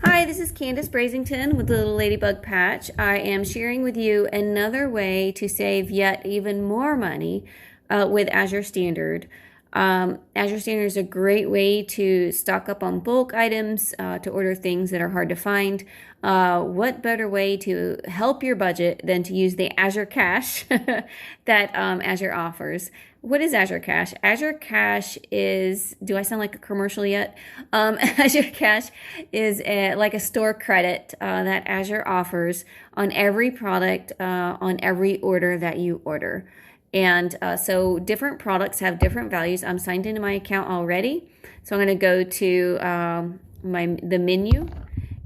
Hi, this is Candace Brazington with the Little Ladybug Patch. I am sharing with you another way to save yet even more money with Azure Standard. Azure Standard is a great way to stock up on bulk items, to order things that are hard to find. What better way to help your budget than to use the Azure Cash that Azure offers? What is Azure Cash? Azure Cash is, do I sound like a commercial yet? Azure Cash is like a store credit that Azure offers on every product, on every order that you order. And so different products have different values. I'm signed into my account already. So I'm going to go to the menu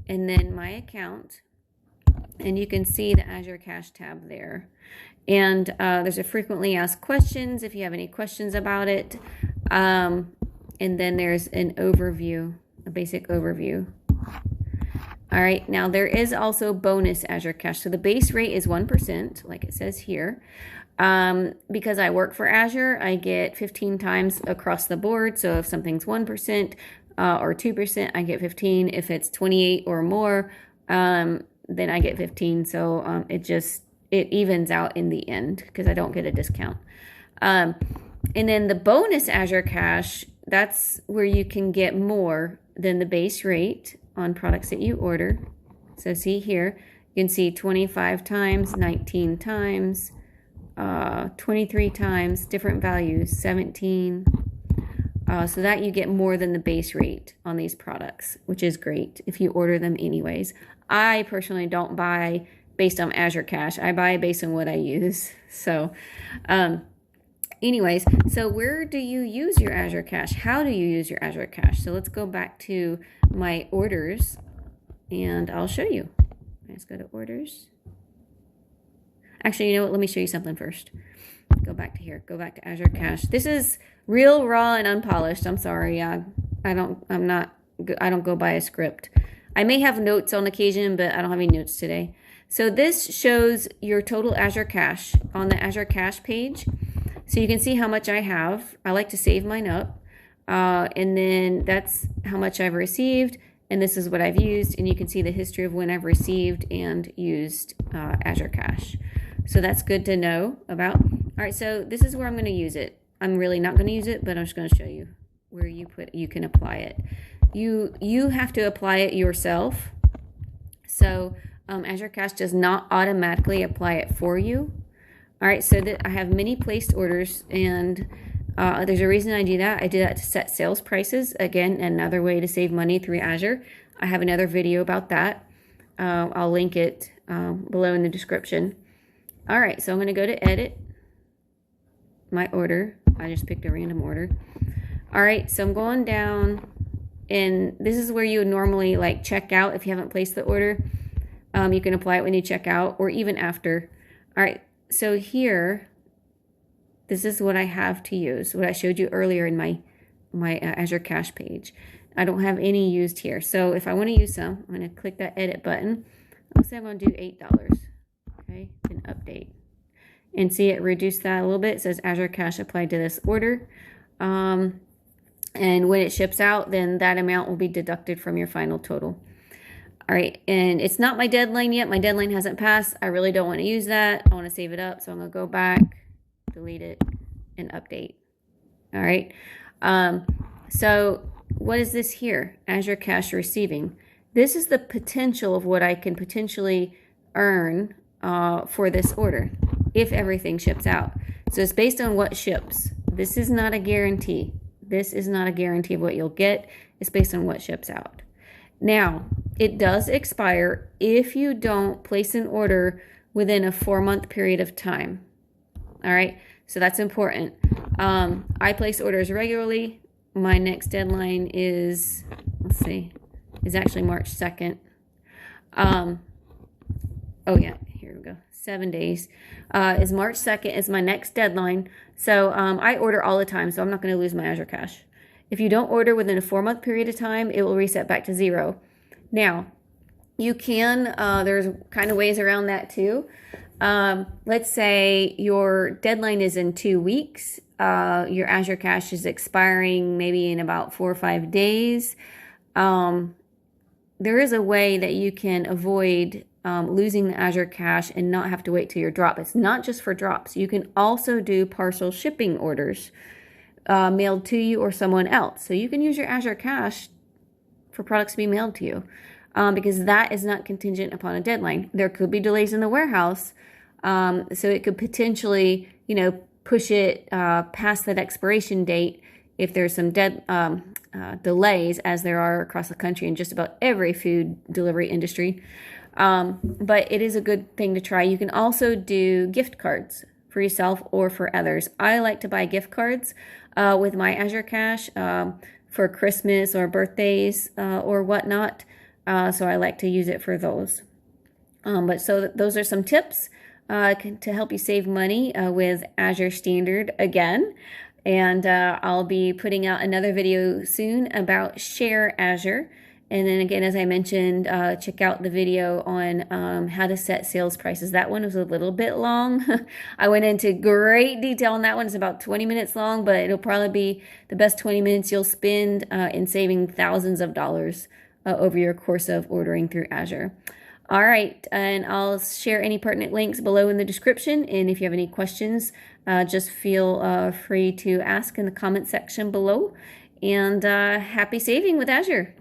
and then my account. And you can see the Azure Cash tab there. And there's a frequently asked questions if you have any questions about it. And then there's an overview, a basic overview. All right, now there is also bonus Azure Cash. So the base rate is 1%, like it says here. Because I work for Azure, I get 15 times across the board. So if something's 1% or 2%, I get 15. If it's 28 or more, then I get 15. So it evens out in the end because I don't get a discount. And then the bonus Azure Cash, that's where you can get more than the base rate on products that you order. So see here, you can see 25 times, 19 times, 23 times, different values, 17. So that you get more than the base rate on these products, which is great if you order them anyways. I personally don't buy based on Azure Cash. I buy based on what I use. So anyways, so where do you use your Azure Cash? How do you use your Azure Cash? So let's go back to my orders and I'll show you. Let's go to orders. Actually, you know what? Let me show you something first. Go back to here. Go back to Azure Cash. This is real, raw, and unpolished. I'm sorry. I don't go by a script. I may have notes on occasion, but I don't have any notes today. So this shows your total Azure Cash on the Azure Cash page. So you can see how much I have. I like to save mine up. And then that's how much I've received. And this is what I've used. And you can see the history of when I've received and used Azure Cash. So that's good to know about. All right, so this is where I'm going to use it. I'm really not going to use it, but I'm just going to show you where you can apply it. You have to apply it yourself. So Azure Cash does not automatically apply it for you. All right, so that I have many placed orders, and there's a reason I do that. I do that to set sales prices. Again, another way to save money through Azure. I have another video about that. I'll link it below in the description. All right, so I'm going to go to edit my order. I just picked a random order. All right, so I'm going down, and this is where you would normally like check out if you haven't placed the order. You can apply it when you check out or even after. All right, so here, this is what I have to use, what I showed you earlier in my Azure Cash page. I don't have any used here. So if I want to use some, I'm going to click that edit button. I'll say I'm going to do $8. Okay, and update. And see it reduced that a little bit. It says Azure Cash applied to this order. And when it ships out, then that amount will be deducted from your final total. All right, and it's not my deadline yet. My deadline hasn't passed. I really don't want to use that. I want to save it up. So I'm going to go back, delete it, and update. All right. So what is this here? Azure Cash receiving. This is the potential of what I can potentially earn for this order if everything ships out. So it's based on what ships. This is not a guarantee. This is not a guarantee of what you'll get. It's based on what ships out. Now, it does expire if you don't place an order within a 4-month period of time. All right, so that's important. I place orders regularly. My next deadline is, let's see, is actually March 2nd. Oh yeah, here we go. 7 days. Is March 2nd is my next deadline. So I order all the time, so I'm not going to lose my Azure Cash. If you don't order within a 4-month period of time, it will reset back to 0. Now, you can, there's kind of ways around that too. Let's say your deadline is in 2 weeks. Your Azure Cash is expiring maybe in about 4 or 5 days. there is a way that you can avoid losing the Azure Cash and not have to wait till your drop. It's not just for drops. You can also do parcel shipping orders mailed to you or someone else. So you can use your Azure Cash for products to be mailed to you because that is not contingent upon a deadline. There could be delays in the warehouse, so it could potentially, push it past that expiration date if there's some delays, as there are across the country in just about every food delivery industry. But it is a good thing to try. You can also do gift cards for yourself or for others. I like to buy gift cards with my Azure Cash for Christmas or birthdays or whatnot. So I like to use it for those. Those are some tips to help you save money with Azure Standard again. And I'll be putting out another video soon about Share Azure. And then again, as I mentioned, check out the video on how to set sales prices. That one was a little bit long. I went into great detail on that one. It's about 20 minutes long, but it'll probably be the best 20 minutes you'll spend in saving thousands of dollars over your course of ordering through Azure. All right, and I'll share any pertinent links below in the description. And if you have any questions, just feel free to ask in the comment section below. And happy saving with Azure.